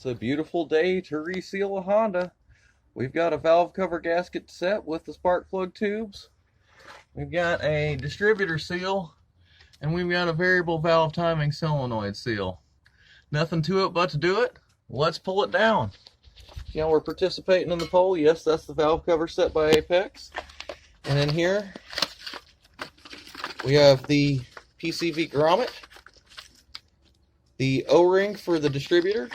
It's a beautiful day to reseal a Honda. We've got a valve cover gasket set with the spark plug tubes. We've got a distributor seal, and we've got a variable valve timing solenoid seal. Nothing to it but to do it. Let's pull it down. You know, we're participating in the poll. Yes, that's the valve cover set by Apex. And in here, we have the PCV grommet, the O-ring for the distributor,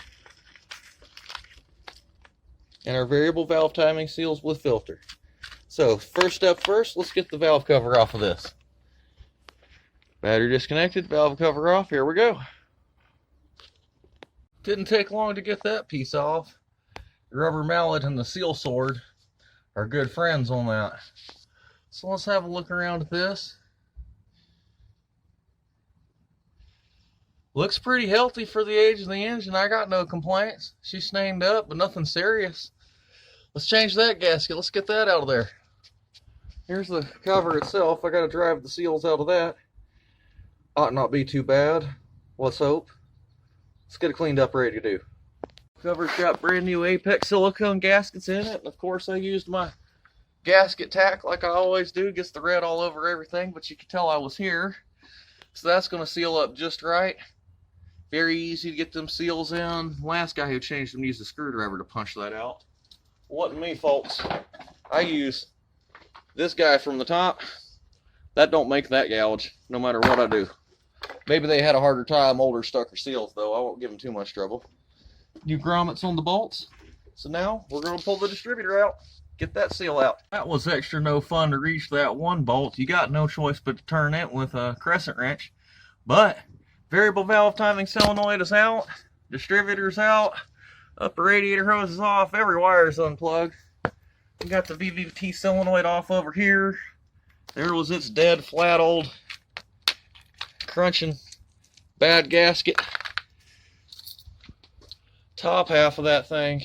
and our variable valve timing seals with filter. So first step first, let's get the valve cover off of this. Battery disconnected, valve cover off, here we go. Didn't take long to get that piece off. The rubber mallet and the seal sword are good friends on that. So let's have a look around at this. Looks pretty healthy for the age of the engine. I got no complaints. She's stained up, but nothing serious. Let's change that gasket. Let's get that out of there. Here's the cover itself. I got to drive the seals out of that. Ought not be too bad. Let's hope. Let's get it cleaned up, ready to do. Cover's got brand new Apex silicone gaskets in it. And of course, I used my gasket tack like I always do. Gets the red all over everything, but you can tell I was here. So that's going to seal up just right. Very easy to get them seals in. Last guy who changed them used a screwdriver to punch that out. Wasn't me, folks. I use this guy from the top. That don't make that gouge, no matter what I do. Maybe they had a harder time, older stucker seals, though. I won't give them too much trouble. New grommets on the bolts. So now we're going to pull the distributor out. Get that seal out. That was extra no fun to reach that one bolt. You got no choice but to turn it with a crescent wrench. But variable valve timing solenoid is out. Distributor's out. Upper radiator hose is off. Every wire is unplugged. We got the VVT solenoid off over here. There was its dead, flat, old, crunching, bad gasket. Top half of that thing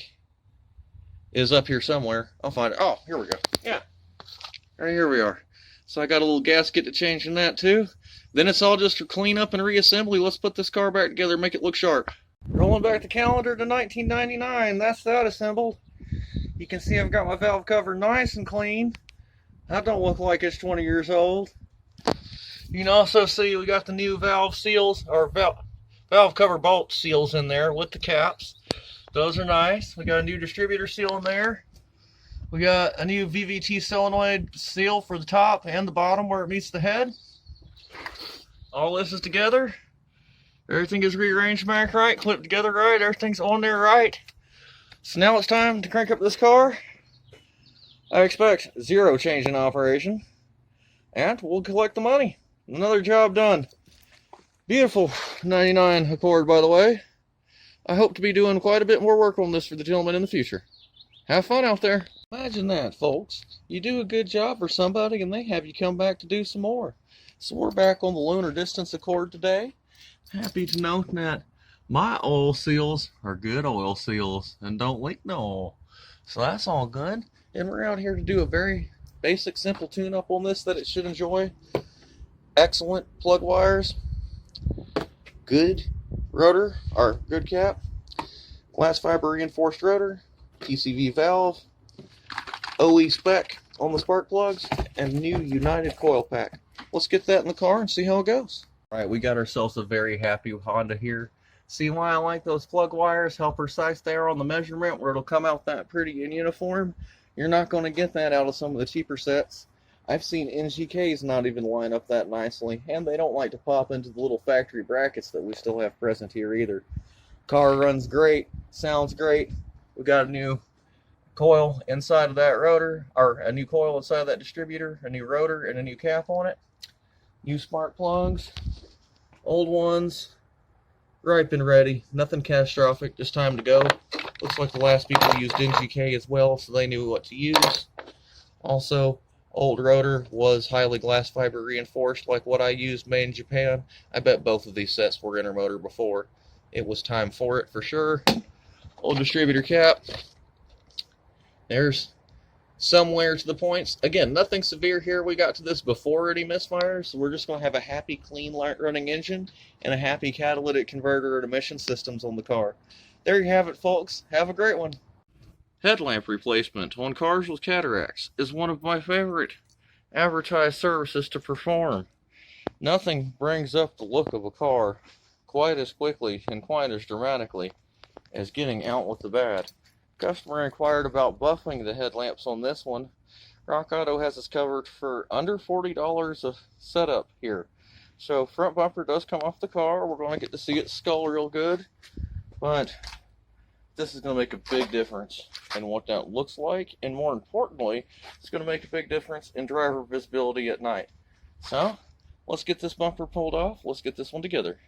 is up here somewhere. I'll find it. Oh, here we go. Yeah. Right here we are. So I got a little gasket to change in that too. Then it's all just for clean up and reassembly. Let's put this car back together and make it look sharp. Rolling back the calendar to 1999. That's that assembled. You can see I've got my valve cover nice and clean. That don't look like it's 20 years old. You can also see we got the new valve seals, or valve cover bolt seals in there with the caps. Those are nice. We got a new distributor seal in there. We got a new VVT solenoid seal for the top and the bottom where it meets the head. All this is together. Everything is rearranged back right, clipped together right, everything's on there right. So now it's time to crank up this car. I expect zero change in operation. And we'll collect the money. Another job done. Beautiful 99 Accord, by the way. I hope to be doing quite a bit more work on this for the gentleman in the future. Have fun out there. Imagine that, folks. You do a good job for somebody and they have you come back to do some more. So we're back on the Lunar Distance Accord today. Happy to note that my oil seals are good oil seals and don't leak no oil. So that's all good. And we're out here to do a very basic, simple tune-up on this that it should enjoy. Excellent plug wires. Good rotor, or good cap. Glass fiber reinforced rotor. PCV valve. OE spec on the spark plugs. And new United coil pack. Let's get that in the car and see how it goes. Alright, we got ourselves a very happy Honda here. See why I like those plug wires, how precise they are on the measurement, where it'll come out that pretty and uniform. You're not going to get that out of some of the cheaper sets. I've seen NGKs not even line up that nicely, and they don't like to pop into the little factory brackets that we still have present here either. Car runs great, sounds great. We got a new coil inside of that rotor, or a new coil inside of that distributor, a new rotor, and a new cap on it. New spark plugs, old ones, ripe and ready. Nothing catastrophic, just time to go. Looks like the last people used NGK as well, so they knew what to use. Also, old rotor was highly glass fiber reinforced like what I used, made in Japan. I bet both of these sets were intermotor before. It was time for it for sure. Old distributor cap. There's somewhere to the points. Again, nothing severe here. We got to this before any misfires, so we're just going to have a happy, clean, light running engine and a happy catalytic converter and emission systems on the car. There you have it, folks. Have a great one. Headlamp replacement on cars with cataracts is one of my favorite advertised services to perform. Nothing brings up the look of a car quite as quickly and quite as dramatically as getting out with the bad. Customer inquired about buffing the headlamps on this one. Rock Auto has us covered for under $40 of setup here. So front bumper does come off the car. We're going to get to see its skull real good, but this is going to make a big difference in what that looks like, and more importantly, it's going to make a big difference in driver visibility at night. So let's get this bumper pulled off. Let's get this one together.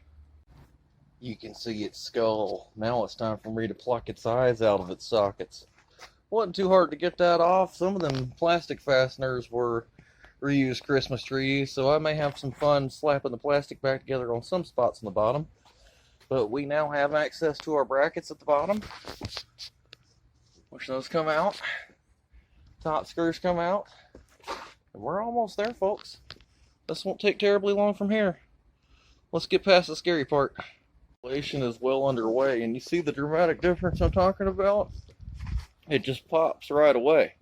You can see its skull. Now it's time for me to pluck its eyes out of its sockets. Wasn't too hard to get that off. Some of them plastic fasteners were reused Christmas trees, so I may have some fun slapping the plastic back together on some spots on the bottom. But we now have access to our brackets at the bottom, which those come out. Top screws come out. And we're almost there, folks. This won't take terribly long from here. Let's get past the scary part. Installation is well underway, and you see the dramatic difference I'm talking about? It just pops right away.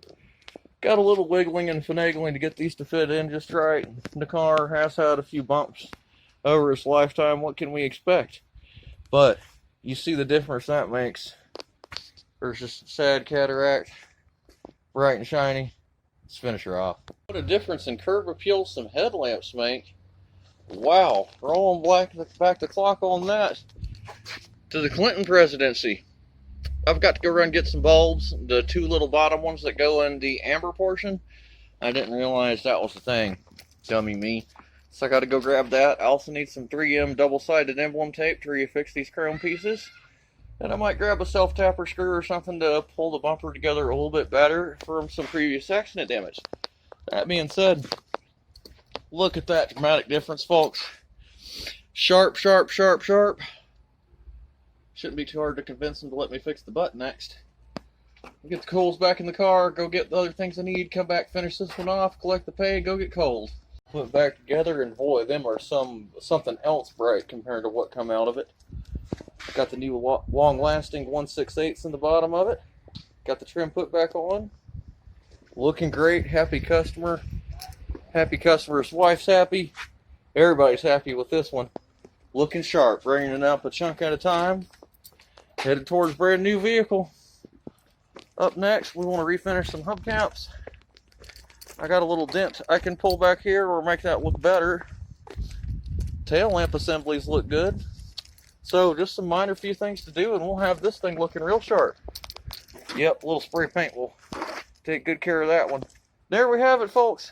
Got a little wiggling and finagling to get these to fit in just right. The car has had a few bumps over its lifetime. What can we expect? But you see the difference that makes versus sad cataract, bright and shiny. Let's finish her off. What a difference in curb appeal some headlamps make. Wow, rolling back the clock on that to the Clinton presidency. I've got to go run and get some bulbs, the two little bottom ones that go in the amber portion. I didn't realize that was the thing. Dummy me. So I got to go grab that. I also need some 3M double-sided emblem tape to refix these chrome pieces. And I might grab a self-tapper screw or something to pull the bumper together a little bit better from some previous accident damage. That being said, look at that dramatic difference, folks. Sharp, sharp, sharp, sharp. Shouldn't be too hard to convince them to let me fix the butt next. I'll get the coals back in the car, go get the other things I need, come back, finish this one off, collect the pay, go get coals. Put it back together, and boy, them are something else bright compared to what come out of it. Got the new long-lasting 1/6/8 in the bottom of it. Got the trim put back on. Looking great. Happy customer. Happy customer's wife's happy. Everybody's happy with this one. Looking sharp. Bringing it up a chunk at a time. Headed towards brand new vehicle. Up next, we want to refinish some hubcaps. I got a little dent I can pull back here or make that look better. Tail lamp assemblies look good. So just some minor few things to do, and we'll have this thing looking real sharp. Yep, a little spray paint will take good care of that one. There we have it, folks.